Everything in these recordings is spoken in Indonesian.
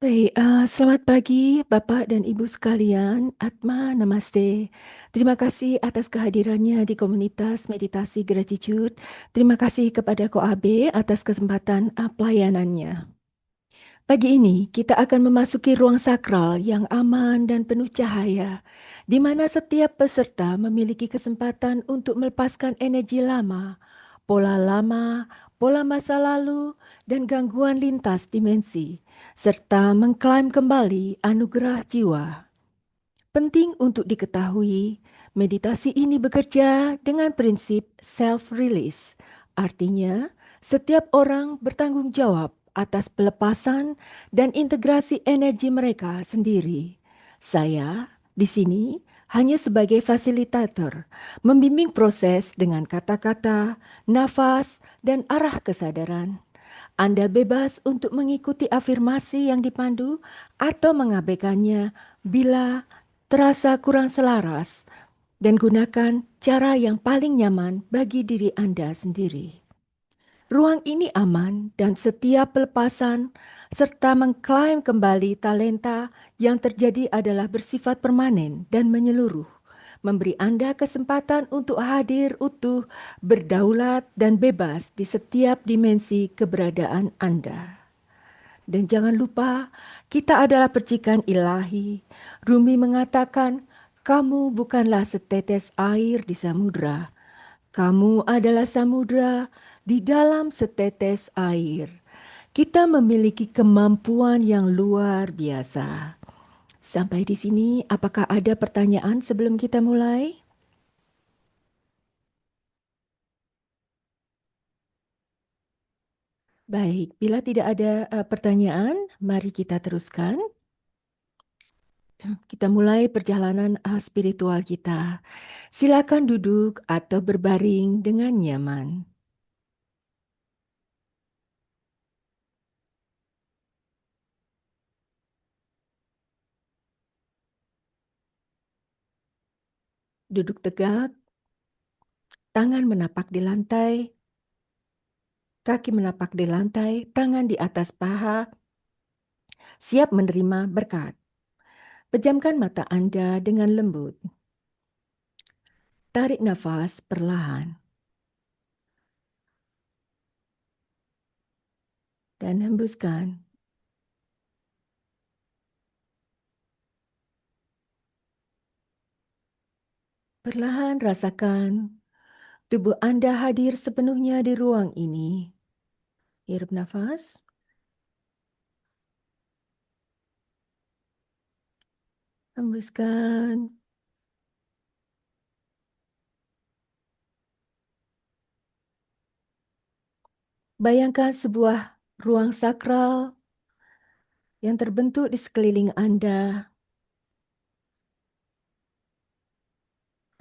Baik, selamat pagi Bapak dan Ibu sekalian. Atma, namaste. Terima kasih atas kehadirannya di komunitas meditasi gratitude. Terima kasih kepada Koabe atas kesempatan pelayanannya. Pagi ini kita akan memasuki ruang sakral yang aman dan penuh cahaya, di mana setiap peserta memiliki kesempatan untuk melepaskan energi lama, pola masa lalu, dan gangguan lintas dimensi, serta mengklaim kembali anugerah jiwa. Penting untuk diketahui, meditasi ini bekerja dengan prinsip self-release. Artinya, setiap orang bertanggung jawab atas pelepasan dan integrasi energi mereka sendiri. Saya di sini hanya sebagai fasilitator, membimbing proses dengan kata-kata, nafas, dan arah kesadaran. Anda bebas untuk mengikuti afirmasi yang dipandu atau mengabaikannya bila terasa kurang selaras, dan gunakan cara yang paling nyaman bagi diri Anda sendiri. Ruang ini aman dan setiap pelepasan serta mengklaim kembali talenta yang terjadi adalah bersifat permanen dan menyeluruh, memberi Anda kesempatan untuk hadir utuh, berdaulat, dan bebas di setiap dimensi keberadaan Anda. Dan jangan lupa, kita adalah percikan ilahi. Rumi mengatakan, kamu bukanlah setetes air di samudra. Kamu adalah samudra di dalam setetes air. Kita memiliki kemampuan yang luar biasa. Sampai di sini, apakah ada pertanyaan sebelum kita mulai? Baik, bila tidak ada pertanyaan, mari kita teruskan. Kita mulai perjalanan spiritual kita. Silakan duduk atau berbaring dengan nyaman. Duduk tegak, tangan menapak di lantai, kaki menapak di lantai, tangan di atas paha, siap menerima berkat. Pejamkan mata Anda dengan lembut. Tarik nafas perlahan dan hembuskan. Perlahan rasakan tubuh Anda hadir sepenuhnya di ruang ini. Hirup nafas. Hembuskan. Bayangkan sebuah ruang sakral yang terbentuk di sekeliling Anda.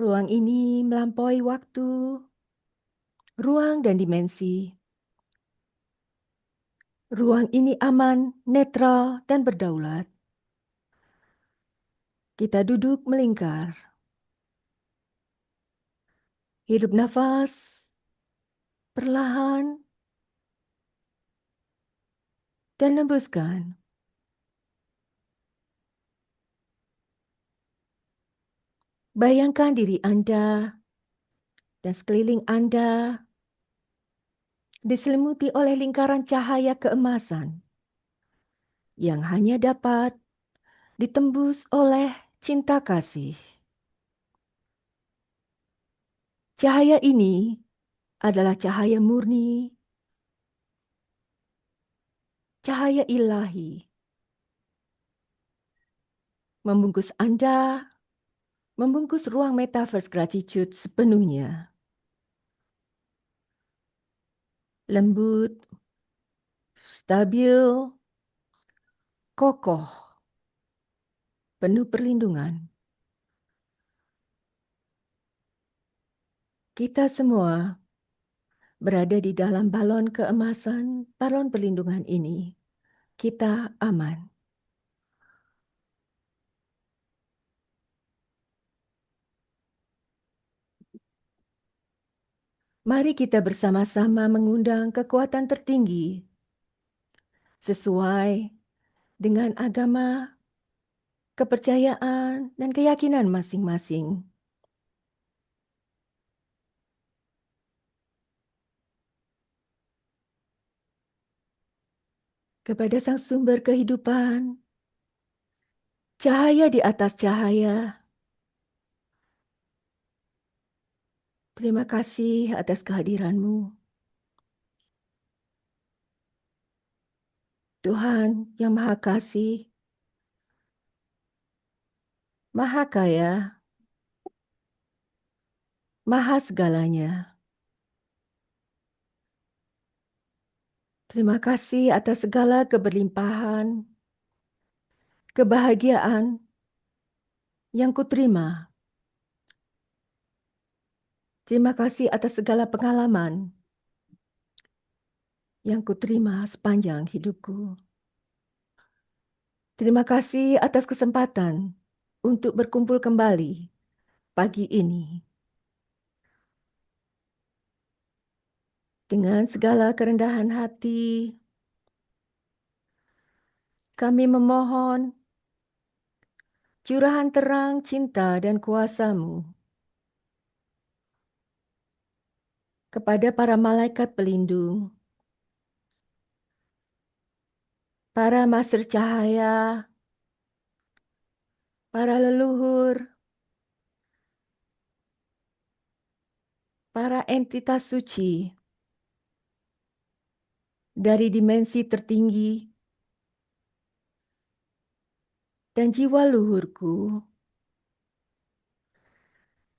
Ruang ini melampaui waktu, ruang dan dimensi. Ruang ini aman, netral, dan berdaulat. Kita duduk melingkar. Hirup nafas perlahan dan hembuskan. Bayangkan diri Anda dan sekeliling Anda diselimuti oleh lingkaran cahaya keemasan yang hanya dapat ditembus oleh cinta kasih. Cahaya ini adalah cahaya murni, cahaya ilahi, membungkus Anda, membungkus ruang metaverse gratitude sepenuhnya. Lembut, stabil, kokoh, penuh perlindungan. Kita semua berada di dalam balon keemasan, balon perlindungan ini. Kita aman. Mari kita bersama-sama mengundang kekuatan tertinggi sesuai dengan agama, kepercayaan, dan keyakinan masing-masing. Kepada Sang Sumber Kehidupan, cahaya di atas cahaya, terima kasih atas kehadiran-Mu. Tuhan yang Maha Kasih, Maha Kaya, Maha Segalanya. Terima kasih atas segala keberlimpahan, kebahagiaan yang kuterima. Terima kasih atas segala pengalaman yang kuterima sepanjang hidupku. Terima kasih atas kesempatan untuk berkumpul kembali pagi ini. Dengan segala kerendahan hati, kami memohon curahan terang cinta dan kuasa-Mu kepada para malaikat pelindung, para master cahaya, para leluhur, para entitas suci dari dimensi tertinggi, dan jiwa luhurku.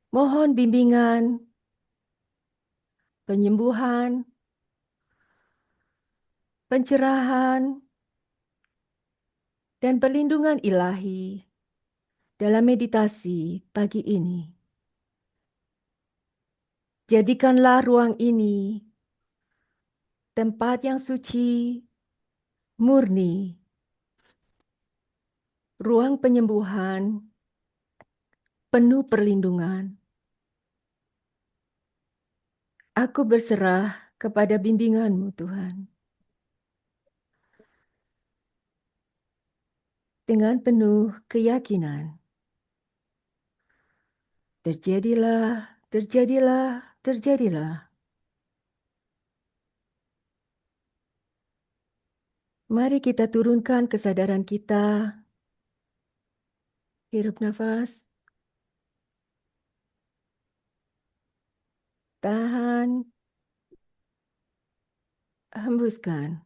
Mohon bimbingan, penyembuhan, pencerahan, dan perlindungan ilahi dalam meditasi pagi ini. Jadikanlah ruang ini tempat yang suci, murni, ruang penyembuhan, penuh perlindungan. Aku berserah kepada bimbingan-Mu, Tuhan. Dengan penuh keyakinan. Terjadilah, terjadilah, terjadilah. Mari kita turunkan kesadaran kita. Hirup nafas. Tahan. Hembuskan.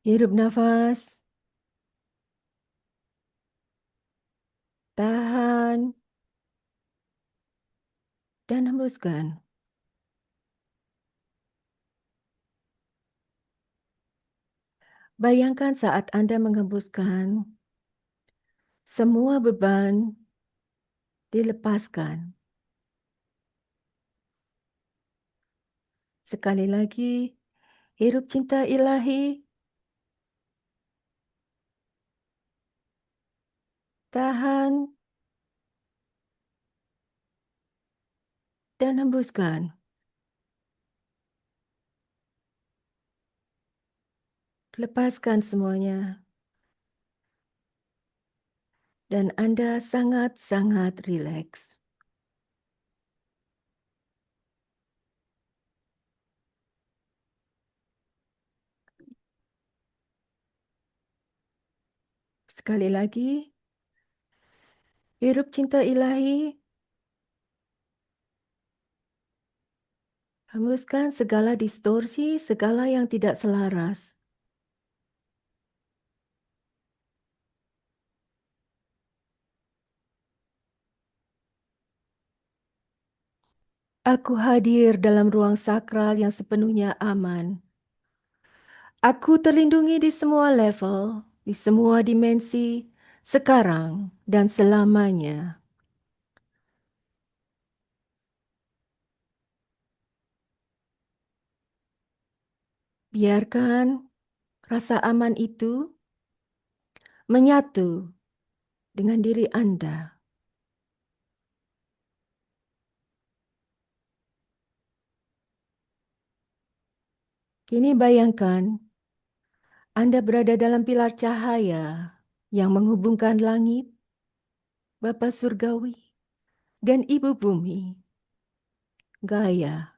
Hirup nafas. Tahan. Dan hembuskan. Bayangkan saat Anda menghembuskan, semua beban dilepaskan. Sekali lagi, hirup cinta ilahi. Tahan. Dan hembuskan. Lepaskan semuanya. Dan Anda sangat-sangat rileks. Sekali lagi, hirup cinta ilahi. Hembuskan segala distorsi, segala yang tidak selaras. Aku hadir dalam ruang sakral yang sepenuhnya aman. Aku terlindungi di semua level, di semua dimensi, sekarang dan selamanya. Biarkan rasa aman itu menyatu dengan diri Anda. Kini bayangkan Anda berada dalam pilar cahaya yang menghubungkan langit, Bapa Surgawi, dan Ibu Bumi, Gaia.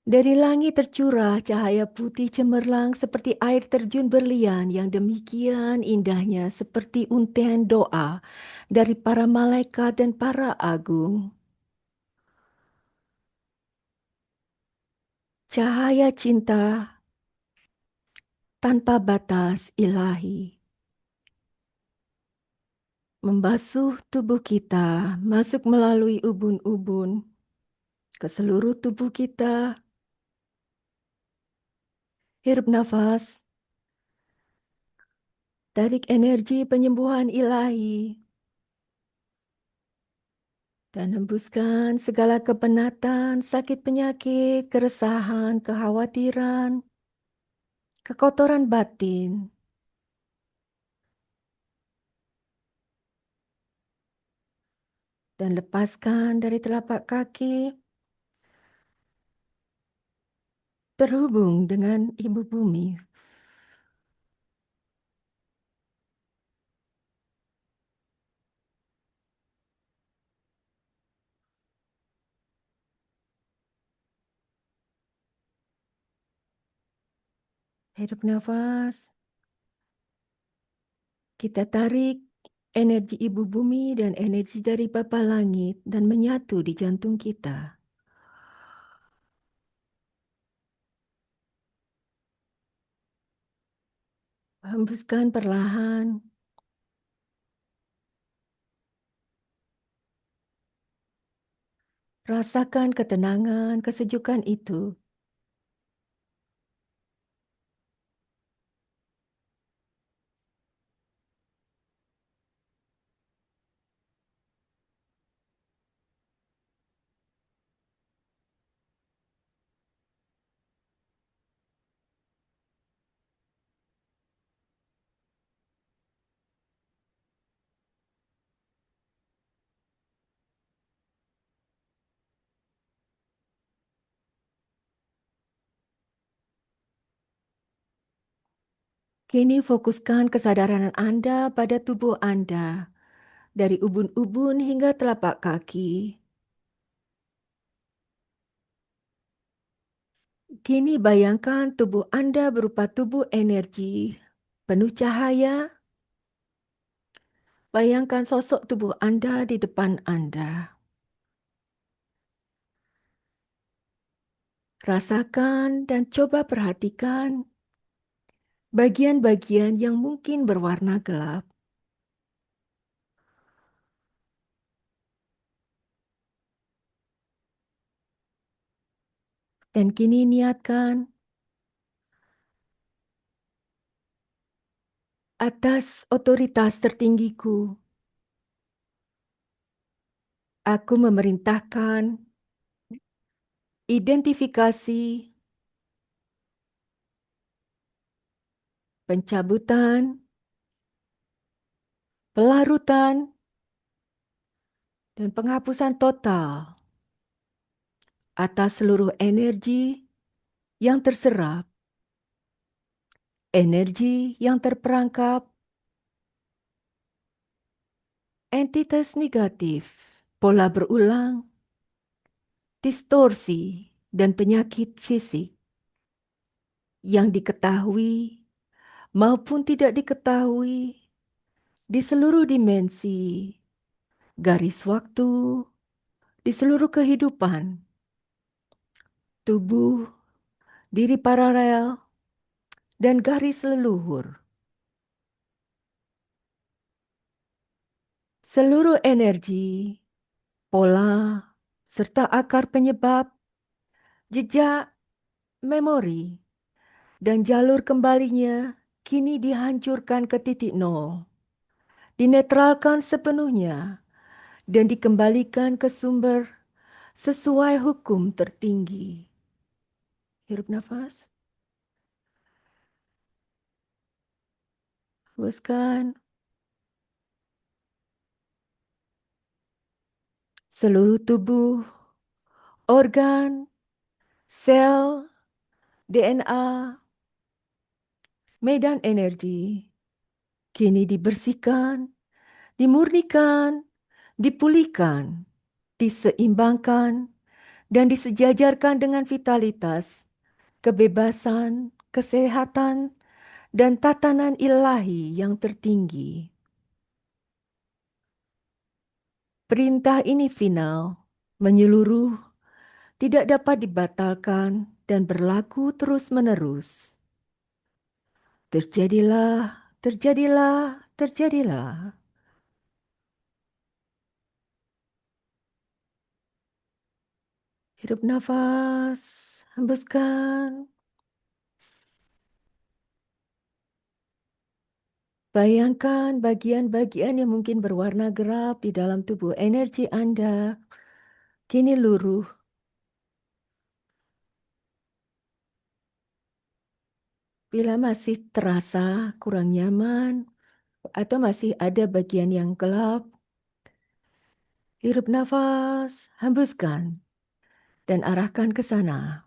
Dari langit tercurah cahaya putih cemerlang seperti air terjun berlian yang demikian indahnya seperti untaian doa dari para malaikat dan para agung. Cahaya cinta tanpa batas ilahi membasuh tubuh kita masuk melalui ubun-ubun ke seluruh tubuh kita. Hirup nafas, tarik energi penyembuhan ilahi, dan hembuskan segala kepenatan, sakit penyakit, keresahan, kekhawatiran, kekotoran batin, dan lepaskan dari telapak kaki, terhubung dengan Ibu Bumi. Hirup nafas, kita tarik energi Ibu Bumi dan energi dari Bapa Langit dan menyatu di jantung kita. Hembuskan perlahan. Rasakan ketenangan, kesejukan itu. Kini fokuskan kesadaran Anda pada tubuh Anda, dari ubun-ubun hingga telapak kaki. Kini bayangkan tubuh Anda berupa tubuh energi, penuh cahaya. Bayangkan sosok tubuh Anda di depan Anda. Rasakan dan coba perhatikan bagian-bagian yang mungkin berwarna gelap. Dan kini niatkan atas otoritas tertinggiku, aku memerintahkan identifikasi, pencabutan, pelarutan, dan penghapusan total atas seluruh energi yang terserap, energi yang terperangkap, entitas negatif, pola berulang, distorsi, dan penyakit fisik yang diketahui maupun tidak diketahui di seluruh dimensi, garis waktu, di seluruh kehidupan, tubuh, diri paralel, dan garis leluhur. Seluruh energi, pola, serta akar penyebab, jejak, memori, dan jalur kembalinya kini dihancurkan ke titik nol, dinetralkan sepenuhnya, dan dikembalikan ke sumber sesuai hukum tertinggi. Hirup nafas, hembuskan. Seluruh tubuh, organ, sel, DNA, medan energi kini dibersihkan, dimurnikan, dipulihkan, diseimbangkan, dan disejajarkan dengan vitalitas, kebebasan, kesehatan, dan tatanan ilahi yang tertinggi. Perintah ini final, menyeluruh, tidak dapat dibatalkan, dan berlaku terus-menerus. Terjadilah, terjadilah, terjadilah. Hirup nafas, hembuskan. Bayangkan bagian-bagian yang mungkin berwarna gelap di dalam tubuh energi Anda kini luruh. Bila masih terasa kurang nyaman atau masih ada bagian yang gelap, hirup nafas, hembuskan, dan arahkan ke sana.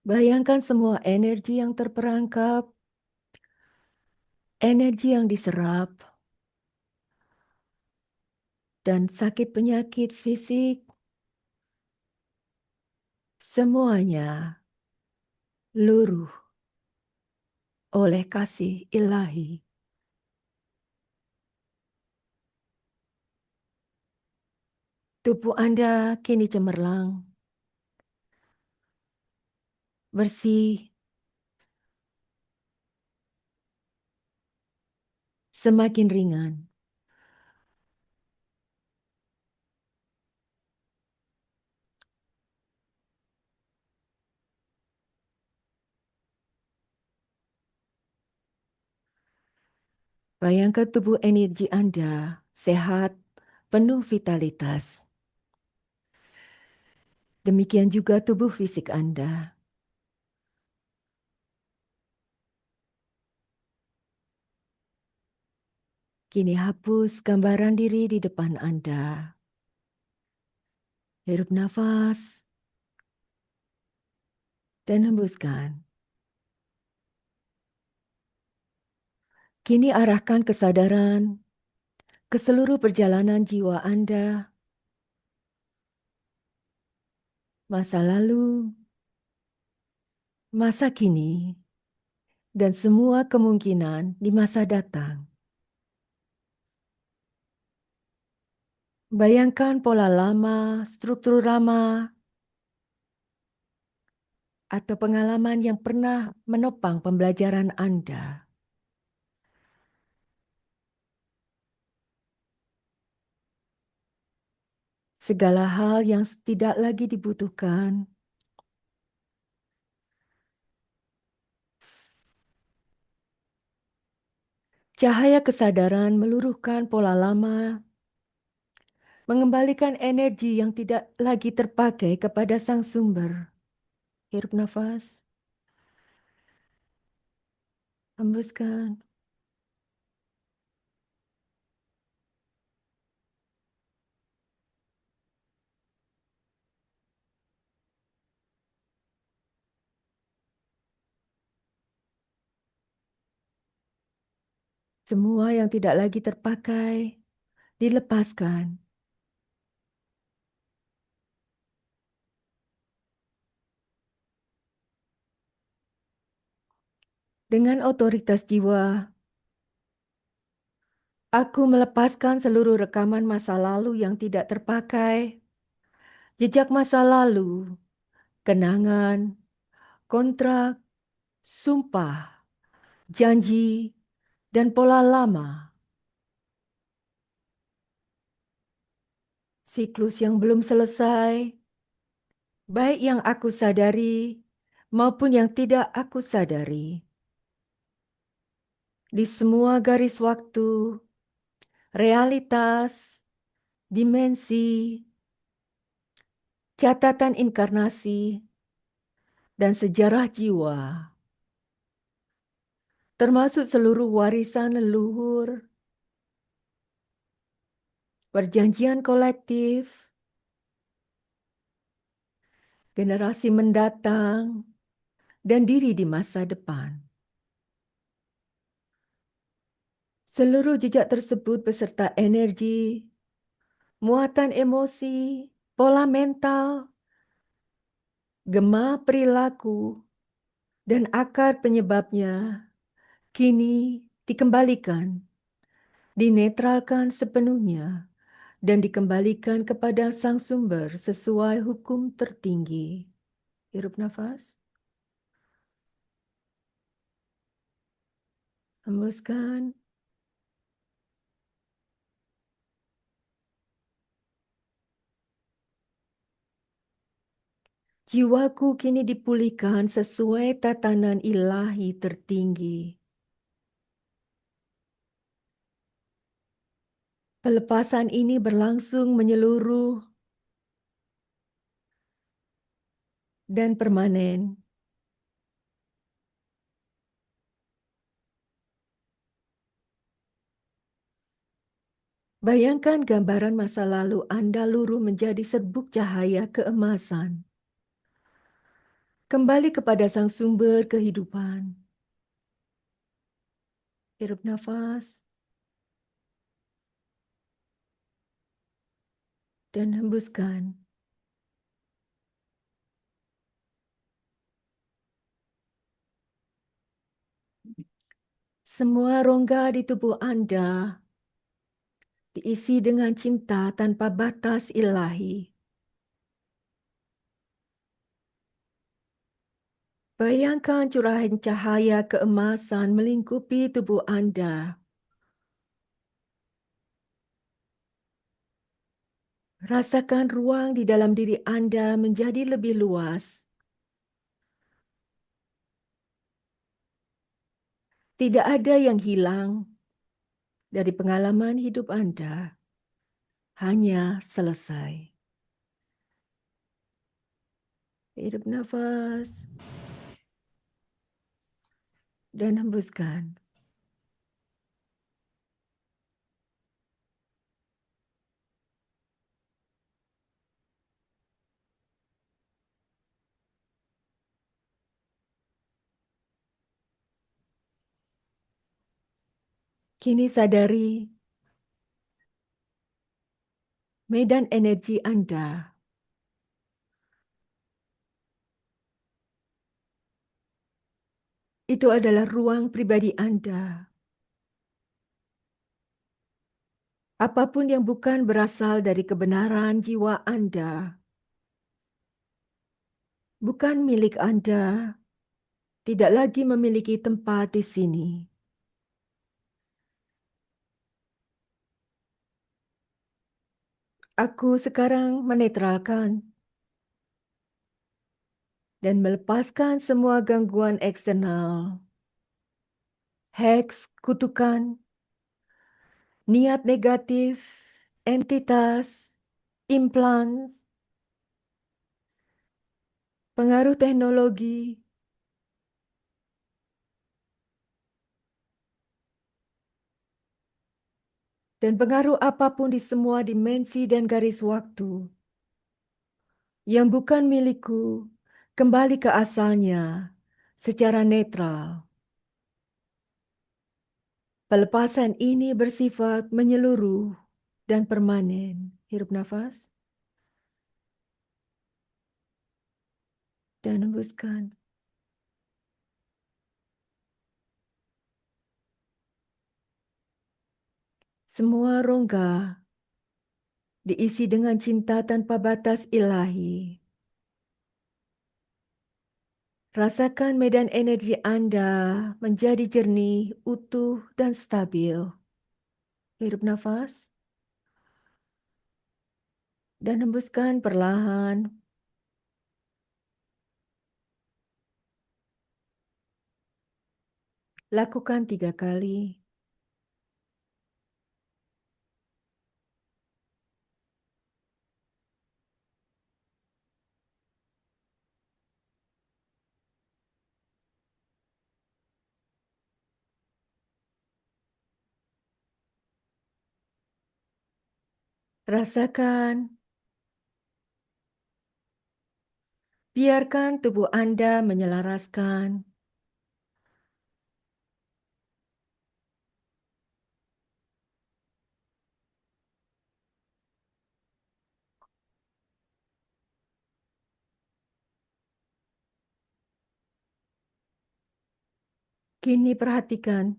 Bayangkan semua energi yang terperangkap, energi yang diserap, dan sakit penyakit fisik, semuanya luruh oleh kasih ilahi. Tubuh Anda kini cemerlang, bersih, semakin ringan. Bayangkan tubuh energi Anda sehat, penuh vitalitas. Demikian juga tubuh fisik Anda. Kini hapus gambaran diri di depan Anda. Hirup nafas dan hembuskan. Kini arahkan kesadaran ke seluruh perjalanan jiwa Anda, masa lalu, masa kini, dan semua kemungkinan di masa datang. Bayangkan pola lama, struktur lama, atau pengalaman yang pernah menopang pembelajaran Anda. Segala hal yang tidak lagi dibutuhkan, cahaya kesadaran meluruhkan pola lama, mengembalikan energi yang tidak lagi terpakai kepada sang sumber. Hirup nafas, hembuskan. Semua yang tidak lagi terpakai, dilepaskan. Dengan otoritas jiwa, aku melepaskan seluruh rekaman masa lalu yang tidak terpakai, jejak masa lalu, kenangan, kontrak, sumpah, janji, dan pola lama. Siklus yang belum selesai, baik yang aku sadari maupun yang tidak aku sadari. Di semua garis waktu, realitas, dimensi, catatan inkarnasi, dan sejarah jiwa, termasuk seluruh warisan leluhur, perjanjian kolektif, generasi mendatang, dan diri di masa depan. Seluruh jejak tersebut beserta energi, muatan emosi, pola mental, gema perilaku, dan akar penyebabnya kini dikembalikan, dinetralkan sepenuhnya, dan dikembalikan kepada sang sumber sesuai hukum tertinggi. Hirup nafas. Hembuskan. Jiwaku kini dipulihkan sesuai tatanan ilahi tertinggi. Pelepasan ini berlangsung menyeluruh dan permanen. Bayangkan gambaran masa lalu Anda luruh menjadi serbuk cahaya keemasan. Kembali kepada sang sumber kehidupan. Hirup nafas. Dan hembuskan. Semua rongga di tubuh Anda diisi dengan cinta tanpa batas ilahi. Bayangkan curahan cahaya keemasan melingkupi tubuh Anda. Rasakan ruang di dalam diri Anda menjadi lebih luas. Tidak ada yang hilang dari pengalaman hidup Anda, hanya selesai. Hirup nafas dan hembuskan. Kini sadari medan energi Anda. Itu adalah ruang pribadi Anda. Apapun yang bukan berasal dari kebenaran jiwa Anda, bukan milik Anda, tidak lagi memiliki tempat di sini. Aku sekarang menetralkan dan melepaskan semua gangguan eksternal, heks, kutukan, niat negatif, entitas, implants, pengaruh teknologi, dan pengaruh apapun di semua dimensi dan garis waktu yang bukan milikku, kembali ke asalnya secara netral. Pelepasan ini bersifat menyeluruh dan permanen. Hirup nafas dan hembuskan. Semua rongga diisi dengan cinta tanpa batas ilahi. Rasakan medan energi Anda menjadi jernih, utuh, dan stabil. Hirup nafas dan hembuskan perlahan. Lakukan 3 kali. Rasakan, biarkan tubuh Anda menyelaraskan. Kini perhatikan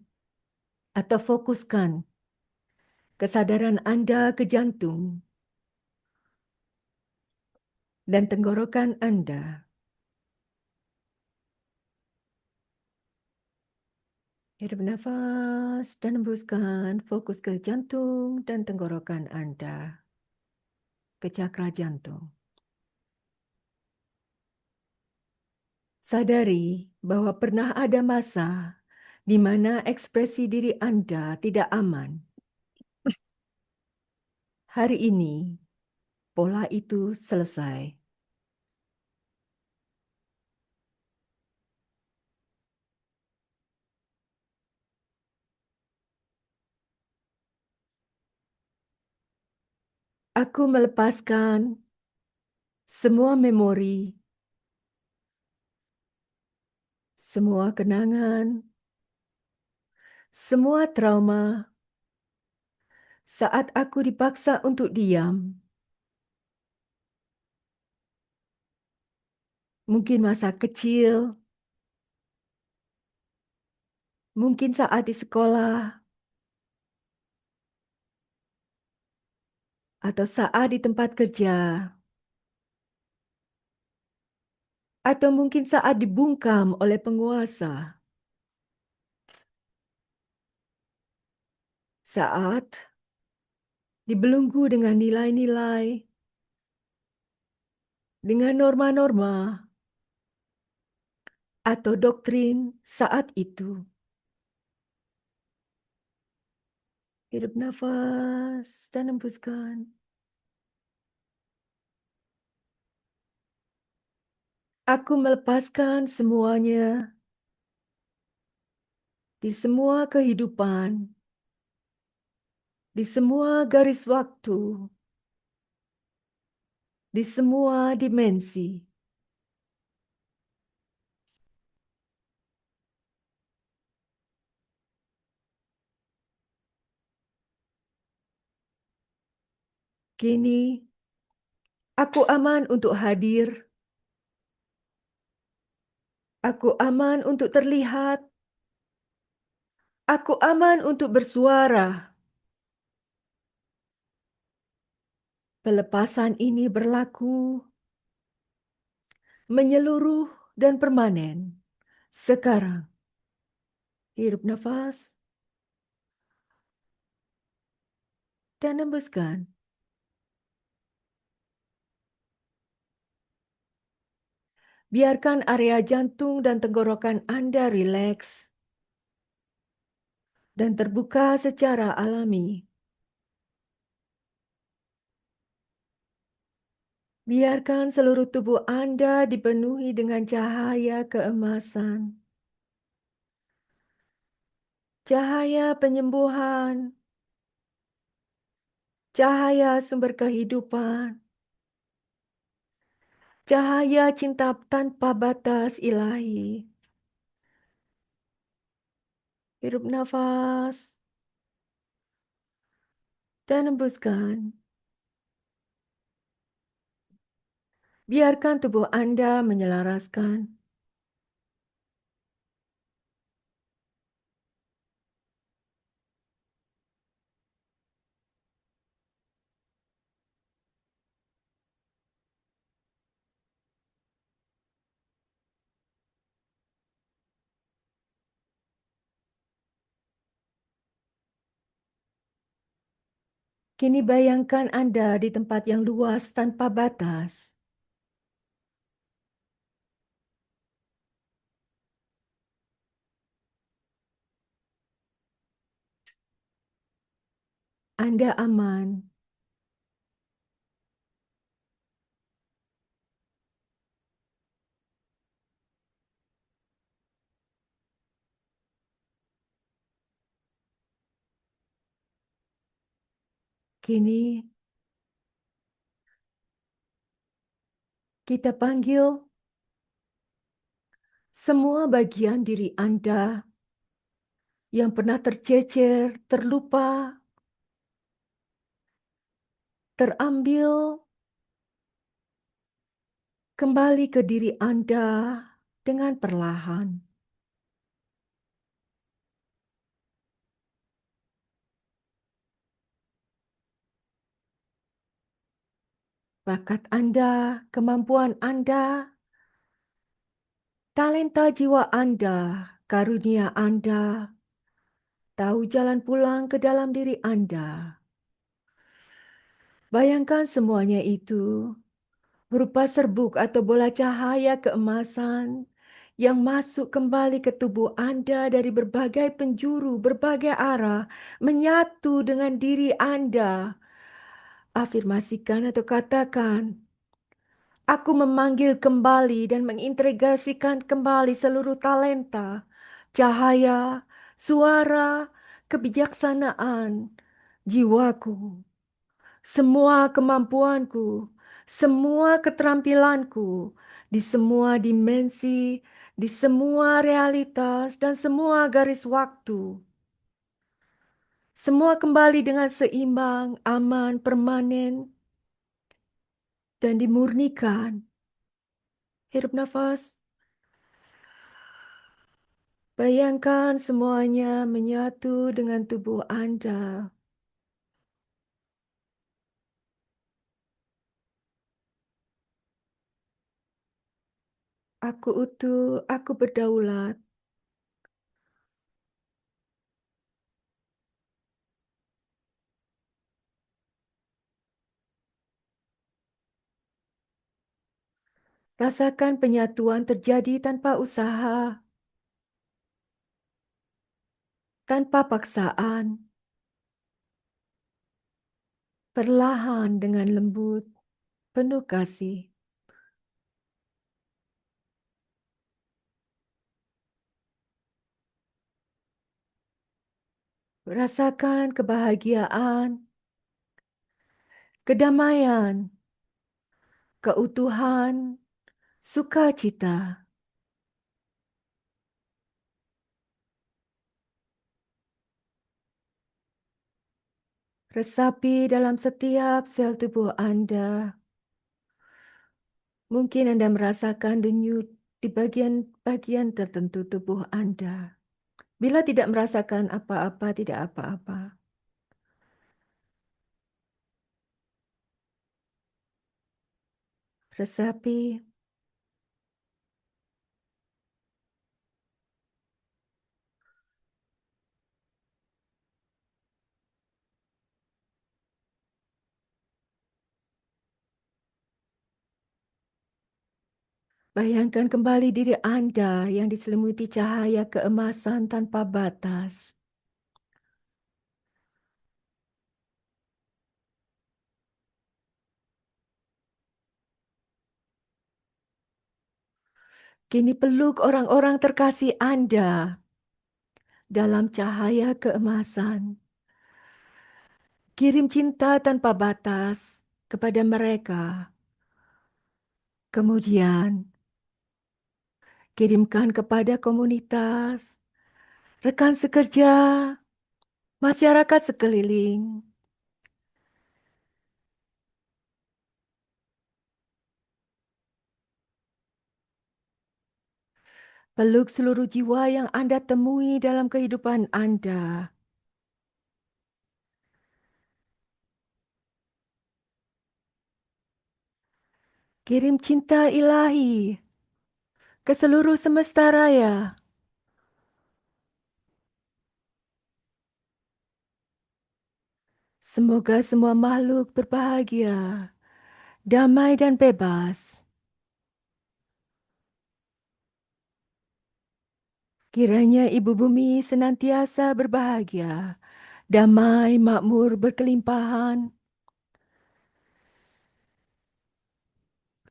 atau fokuskan kesadaran Anda ke jantung dan tenggorokan Anda. Hirup nafas dan hembuskan, fokus ke jantung dan tenggorokan Anda, ke cakra jantung. Sadari bahwa pernah ada masa di mana ekspresi diri Anda tidak aman. Hari ini, pola itu selesai. Aku melepaskan semua memori, semua kenangan, semua trauma saat aku dipaksa untuk diam. Mungkin masa kecil, mungkin saat di sekolah, atau saat di tempat kerja, atau mungkin saat dibungkam oleh penguasa, saat dibelenggu dengan nilai-nilai, dengan norma-norma, atau doktrin saat itu. Hirup nafas dan hembuskan. Aku melepaskan semuanya di semua kehidupan, di semua garis waktu, di semua dimensi. Kini, aku aman untuk hadir. Aku aman untuk terlihat. Aku aman untuk bersuara. Pelepasan ini berlaku menyeluruh dan permanen. Sekarang, hirup nafas dan hembuskan. Biarkan area jantung dan tenggorokan Anda rileks dan terbuka secara alami. Biarkan seluruh tubuh Anda dipenuhi dengan cahaya keemasan. Cahaya penyembuhan. Cahaya sumber kehidupan. Cahaya cinta tanpa batas ilahi. Hirup nafas dan hembuskan. Biarkan tubuh Anda menyelaraskan. Kini bayangkan Anda di tempat yang luas tanpa batas. Anda aman. Kini Kita panggil semua bagian diri Anda yang pernah tercecer, terlupa, terambil kembali ke diri Anda dengan perlahan. Bakat Anda, kemampuan Anda, talenta jiwa Anda, karunia Anda, tahu jalan pulang ke dalam diri Anda. Bayangkan semuanya itu berupa serbuk atau bola cahaya keemasan yang masuk kembali ke tubuh Anda dari berbagai penjuru, berbagai arah, menyatu dengan diri Anda. Afirmasikan atau katakan, aku memanggil kembali dan mengintegrasikan kembali seluruh talenta, cahaya, suara, kebijaksanaan, jiwaku, semua kemampuanku, semua keterampilanku, di semua dimensi, di semua realitas, dan semua garis waktu. Semua kembali dengan seimbang, aman, permanen, dan dimurnikan. Hirup nafas. Bayangkan semuanya menyatu dengan tubuh Anda. Aku utuh, aku berdaulat. Rasakan penyatuan terjadi tanpa usaha, tanpa paksaan, perlahan dengan lembut, penuh kasih. Rasakan kebahagiaan, kedamaian, keutuhan, sukacita. Resapi dalam setiap sel tubuh Anda. Mungkin Anda merasakan denyut di bagian-bagian tertentu tubuh Anda. Bila tidak merasakan apa-apa, tidak apa-apa. Resapi, bayangkan kembali diri Anda yang diselimuti cahaya keemasan tanpa batas. Kini peluk orang-orang terkasih Anda dalam cahaya keemasan. Kirim cinta tanpa batas kepada mereka. Kemudian, kirimkan kepada komunitas, rekan sekerja, masyarakat sekeliling. Peluk seluruh jiwa yang Anda temui dalam kehidupan Anda. Kirim cinta ilahi ke seluruh semesta raya. Semoga semua makhluk berbahagia, damai dan bebas. Kiranya Ibu Bumi senantiasa berbahagia, damai, makmur, berkelimpahan.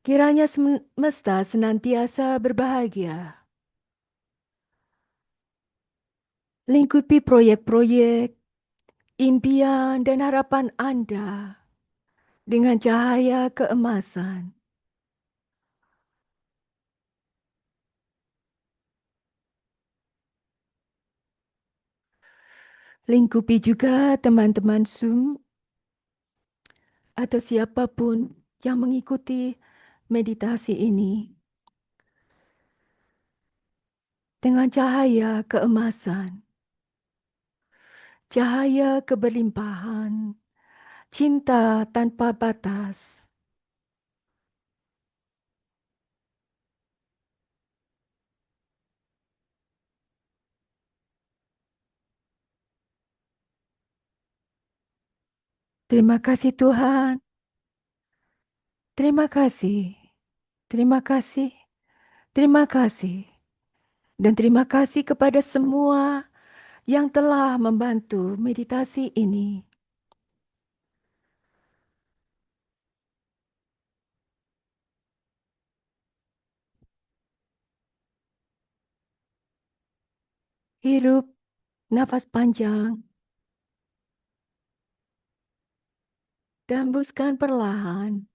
Kiranya semesta senantiasa berbahagia. Lingkupi proyek-proyek, impian dan harapan Anda dengan cahaya keemasan. Lingkupi juga teman-teman Zoom atau siapapun yang mengikuti meditasi ini dengan cahaya keemasan, cahaya keberlimpahan, cinta tanpa batas. Terima kasih Tuhan, terima kasih, terima kasih, terima kasih, dan terima kasih kepada semua yang telah membantu meditasi ini. Hirup nafas panjang, dan hembuskan perlahan.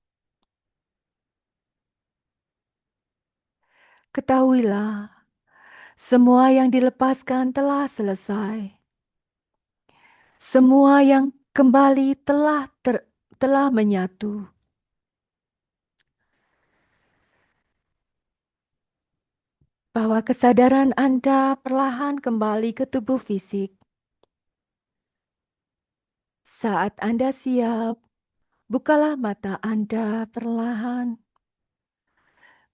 Ketahuilah, semua yang dilepaskan telah selesai. Semua yang kembali telah menyatu. Bahwa kesadaran Anda perlahan kembali ke tubuh fisik. Saat Anda siap, bukalah mata Anda perlahan.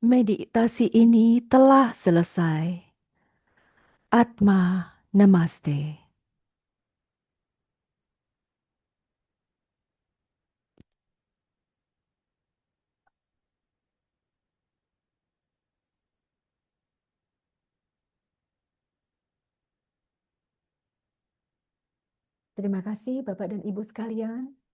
Meditasi ini telah selesai. Atma Namaste. Terima kasih Bapak dan Ibu sekalian.